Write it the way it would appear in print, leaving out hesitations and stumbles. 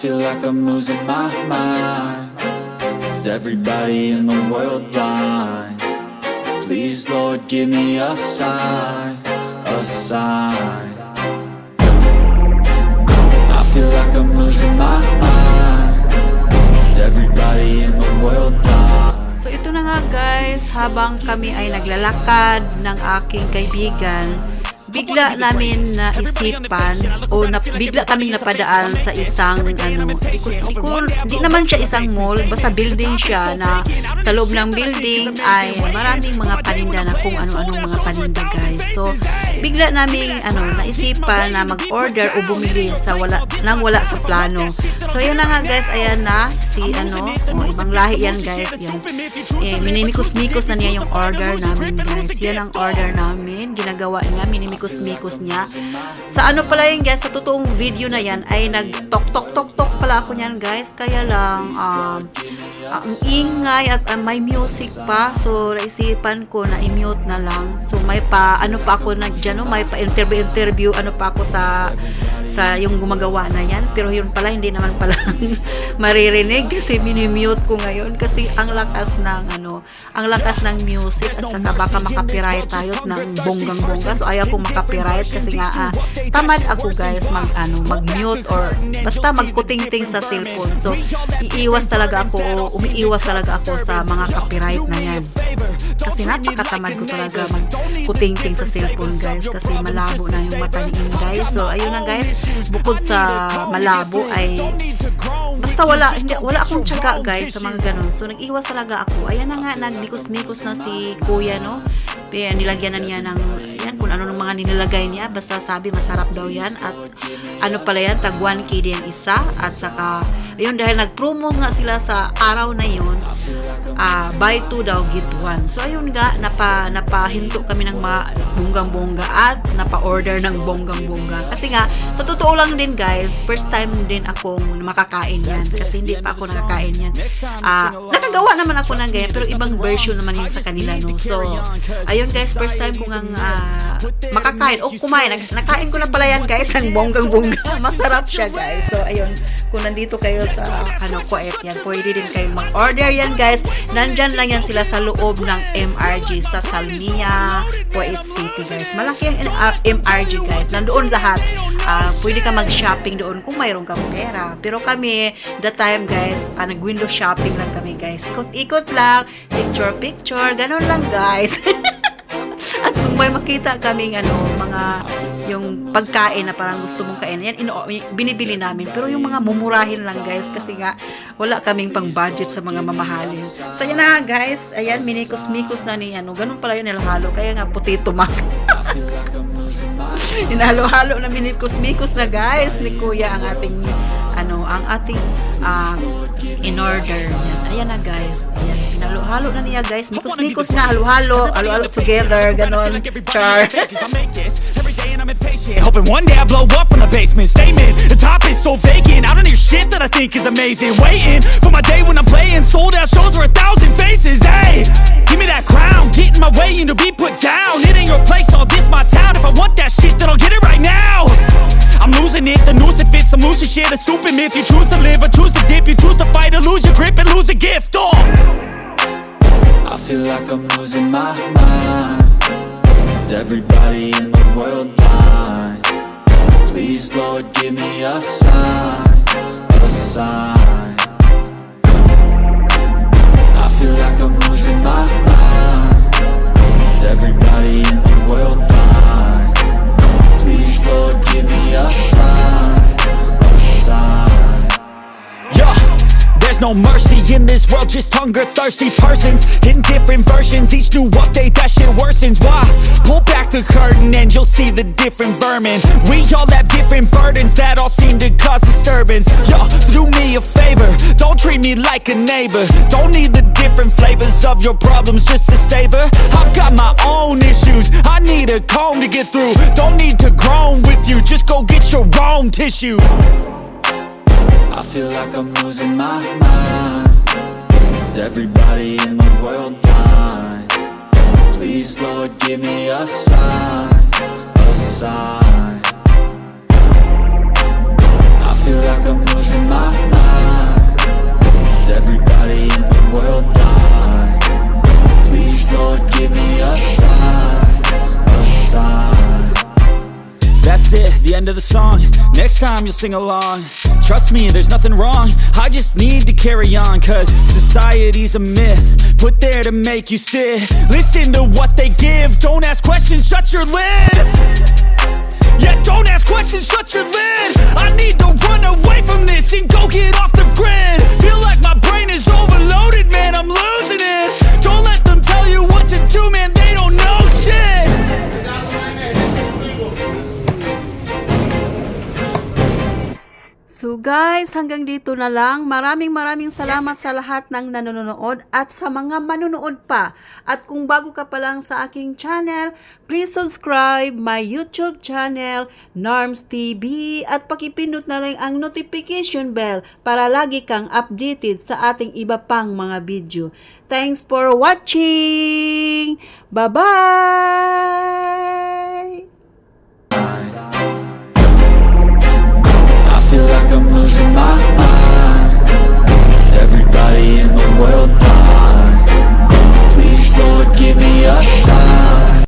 feel like I'm losing my mind. Is everybody in the world blind? Please, Lord, give me a sign, a sign. I feel like I'm losing my mind. Is everybody in the world blind? So ito na nga guys, habang kami ay naglalakad ng aking kaibigan, bigla namin naisipan o bigla kaming napadaan sa isang di naman siya isang mall, basta building siya na sa loob ng building ay maraming mga paninda na kung ano-anong mga paninda guys. So bigla namin naisipan na mag-order o bumili sa wala sa plano. So yun na nga guys, ayan na si ibang lahi yan guys, yan. Minimikos-mikos na niya yung order namin guys. Yan ang order namin, ginagawa niya, minimikos-mikos niya. Sa ano pala yun guys, sa totoong video na yan ay nag-tok-tok-tok-tok pala ako niyan guys. Kaya lang ang ingay at may music pa. So naisipan ko na i-mute na lang. So may pa ako may pa interview pa ako sa yung gumagawa na yan, pero yun pala hindi naman pala maririnig kasi mini-mute ko ngayon kasi ang lakas ng music at saka baka makapiright tayo ng bonggang-bongga. So ayaw kong makapiright kasi nga tamad ako guys mag-mute or basta magkuting-ting sa cellphone. So umiiwas talaga ako sa mga copyright na yan kasi napakatamad ko talaga magkuting-ting sa cellphone guys kasi malabo na yung mata ni Inday. So ayun na guys, bukod sa malabo ay basta wala akong tiyaga guys sa mga ganun. So nag-iwas talaga ako. Ayan na nga, nagmikos-mikos na si kuya nilagyan na niya ng yan, kung ano ng mga nilagay niya, basta sabi masarap daw yan at pala yan, tag 1 KD ang isa at saka ayun, dahil nag-promo nga sila sa araw na yun, buy 2 daw get 1. So ayun nga, napahinto kami ng mga bonggang-bongga at napa-order ng bonggang-bongga kasi nga sa totoo lang din guys, first time din akong makakain yan kasi hindi pa ako nakakain yan. Nakagawa naman ako ng ganyan pero ibang version naman yun sa kanila no. So ayun guys, first time ko ngang makakain o kumain, nakain ko na pala yan guys ang bonggang-bongga. Masarap siya guys. So ayun, kung nandito kayo sa Kuwait yan, pwede din kayo mag-order yan guys. Nandyan lang yan sila sa loob ng MRG sa Salmiya, Kuwait City guys. Malaki ang MRG guys, nandoon lahat. Pwede ka mag-shopping doon kung mayroon kang pera. Pero kami, the time guys, nag-window shopping lang kami guys. Ikot-ikot lang, picture-picture, ganun lang guys. At kung may makita kaming mga yung pagkain na parang gusto mong kainin, yan binibili namin. Pero yung mga mumurahin lang guys kasi nga wala kaming pang budget sa mga mamahalin. So yan na guys, ayan, minikos-mikos na ni ganun pala yun nilahalo. Kaya nga potato mask. Inhalo-halo na minikos-mikos na guys ni kuya ang ating in order. Ayan na guys. Ayan, pinalo-halo na niya guys. Mikos-mikos na, halo-halo together, ganon. Char. Hoping one day I blow up from the basement. Statement, the top is so vacant. I don't hear shit that I think is amazing. Waiting for my day when I'm playing sold out shows for 1,000 faces. Hey, give me that crown, get in my way and to be put down. It ain't your place, all this my town. If I want that shit, then I'll get it right now. I'm losing it, the noose it fits. I'm losing shit, a stupid myth. You choose to live or choose to dip. You choose to fight or lose your grip and lose a gift. Oh, I feel like I'm losing my mind. Is everybody in the world blind? Please, Lord, give me a sign, a sign. I feel like I'm losing my mind. Is everybody in the world blind? Please, Lord, give me a sign, a sign. yeah. There's no mercy in this world, just hunger-thirsty persons in different versions. Each new update, that shit worsens. Why? Pull back the curtain and you'll see the different vermin. We all have different burdens that all seem to cause disturbance. Yo, so do me a favor, don't treat me like a neighbor. Don't need the different flavors of your problems just to savor. I've got my own issues, I need a comb to get through. Don't need to groan with you, just go get your own tissue. I feel like I'm losing my mind. Is everybody in the world blind? Please, Lord, give me a sign, a sign. I feel like I'm losing my That's it, the end of the song. Next time you'll sing along. Trust me, there's nothing wrong. I just need to carry on, cause society's a myth put there to make you sit. Listen to what they give. Don't ask questions, shut your lid. Yeah, don't ask questions, shut your lid. I need to run away from this and go get off the grid. Feel like my brain is overloaded, man, I'm losing it. Don't let them tell you what to do, man, they don't know shit. So guys, hanggang dito na lang. Maraming salamat sa lahat ng nanonood at sa mga manunood pa. At kung bago ka pa lang sa aking channel, please subscribe my YouTube channel, Norms TV, at pakipindot na lang ang notification bell para lagi kang updated sa ating iba pang mga video. Thanks for watching! Bye-bye!